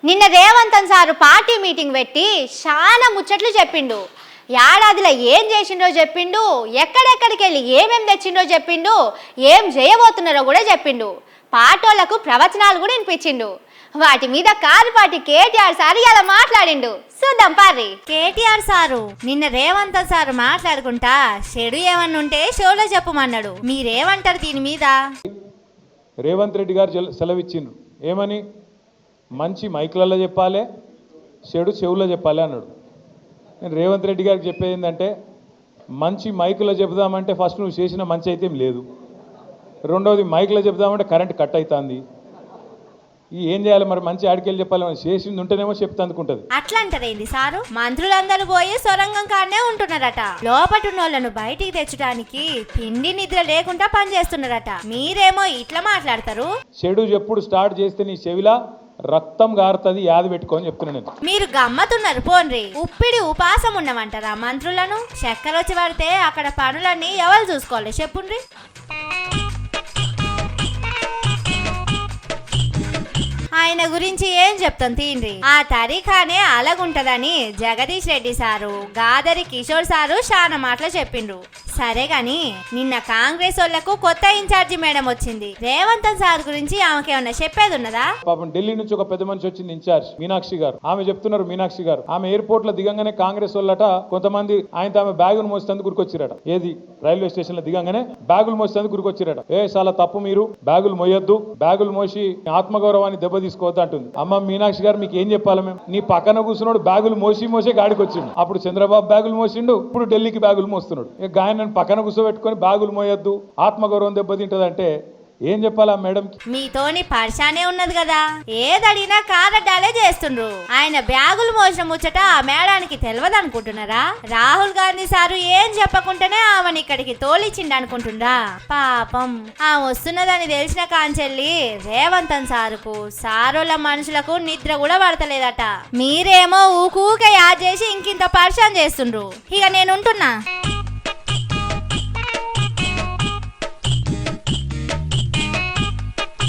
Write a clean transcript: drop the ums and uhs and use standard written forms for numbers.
నిన్న రేవంతన్ sir party meeting పెట్టి చాలా ముచ్చట్లు చెప్పిండు. ఏడాదిలో ఏం చేసిండో చెప్పిండు, ఎక్కడెక్కడికి వెళ్ళి ఏమేం తెచ్చిండో చెప్పిండు, ఏం చేయబోతున్నారో కూడా చెప్పిండు. పాటోళ్లకు ప్రవచనాలు కూడా వినిపించిండు. వాటి మీద కారుపాటి కేటీఆర్ సార్ ఇలా మాట్లాడిండు. చూద్దాం పారి. కేటీఆర్ సారు నిన్న రేవంతన్ సారు మాట్లాడుకుంటా చెడు ఏమన్నుంటే షోలో చెప్పమన్నాడు. మీరేమంటారు దీని మీద? రేవంత్ రెడ్డి గారు సెలవిచ్చిండ్రు ఏమని, మంచి మైకులలో చెప్పాలి, చెడు చెవుల్లో చెప్పాలి అన్నాడు. నేను రేవంత్ రెడ్డి గారికి చెప్పేది ఏంటంటే, మంచి మైకులో చెబుదామంటే ఫస్ట్ నువ్వు చేసిన మంచి అయితే ఏం లేదు, రెండవది మైకులో చెబుదామంటే కరెంట్ కట్ అవుతుంది. ఏం చేయాలి మరి? మంచి ఆడికెళ్ళి చెప్పాలి, మనం చేసింది ఉంటేనేమో చెప్తే అందుకుంటది. అట్లా అంటారేంది సారు? మంత్రులందరూ పోయి సొరంగం కాడనే ఉంటున్నారట. లోపటున్నోళ్లను బయటికి తెచ్చడానికి తిండి నిద్ర లేకుండా పనిచేస్తున్నారట. మీరేమో ఇట్లా మాట్లాడతారు. చెడు ఎప్పుడు స్టార్ట్ చేస్తే నీ చెవిలా రక్తం గారుతుంది, యాది పెట్టుకొని చెప్తున్నా నేను. మీరు గమ్మతున్నారు పోన్రి. ఉప్పిడి ఉపాసం ఉండమంటారా మంత్రులను? చక్కెర వచ్చి పడితే అక్కడ పనులన్నీ ఎవరు చూసుకోవాలి చెప్పుండ్రి. ఆయన గురించి ఏం చెప్తాం తీండ్రి. ఆ తరీఖానే అలాగుంటదని జగదీష్ రెడ్డి సారు, గాదరి కిషోర్ సారు చాలా మాటలు చెప్పిండ్రు. సరే గాని నిన్న కాంగ్రెస్ వాళ్లకు కొత్త ఇన్ఛార్జి మేడం వచ్చింది. రేవంతన్ సార్ గురించి ఆమెకేమన్నా చెప్పేది ఉన్నదా? పాపం ఢిల్లీ నుంచి ఒక పెద్ద మనిషి వచ్చింది ఇన్ఛార్జ్, మీనాక్షి గారు. ఆమె చెప్తున్నారు, మీనాక్షి గారు ఆమె ఎయిర్పోర్ట్ లో దిగంగానే కాంగ్రెస్ వాళ్ళట కొంతమంది ఆయన ఆమె బ్యాగులు మోసేందుకు గురికొచ్చిరట. ఏది రైల్వే స్టేషన్ లో దిగంగానే బ్యాగులు మోసేందుకు గురికొచ్చిరట. చాలా తప్పు, మీరు బ్యాగులు మోయొద్దు, బ్యాగులు మోసి ఆత్మగౌరవాన్ని దెబ్బ తీసుకోవద్దు అంటుంది. అమ్మ మీనాక్షి గారు మీకు ఏం చెప్పాలి మేము? నీ పక్కన కూర్చున్నాడు బ్యాగులు మోసే గాడికి వచ్చిండు. అప్పుడు చంద్రబాబు బ్యాగులు మోసిండు, ఇప్పుడు ఢిల్లీకి బ్యాగులు మోస్తున్నాడు. గాయన పక్కన కూర్చోబెట్టుకొని బ్యాగులు మోయొద్దు, ఆత్మగౌరవం దెబ్బతింటదంటే ఏం చెప్పాలా మేడం? మీతోని పరిశానే ఉన్నది కదా, ఏదడిగినా కాదడ్డాలే చేస్తుండ్రు. ఆయన బ్యాగులు మోసిన ముచ్చట ఆ మేడానికి తెలియదు అనుకుంటున్నారా? రాహుల్ గాంధీ సారు ఏం చెప్పకుండానే ఆమెను ఇక్కడికి తోలిచ్చిండు అనుకుంటుండ్రా? పాపం ఆ వస్తున్నదని తెలిసిన కాంచెల్లి రేవంతన్ సారుకు సారోల మనుషులకు నిద్ర కూడా పడతలేదట. మీరేమో ఊకూకే యాద్ చేసి ఇంకింత పరిశాన్ చేస్తుండ్రు. ఇక నేనుంటున్నా.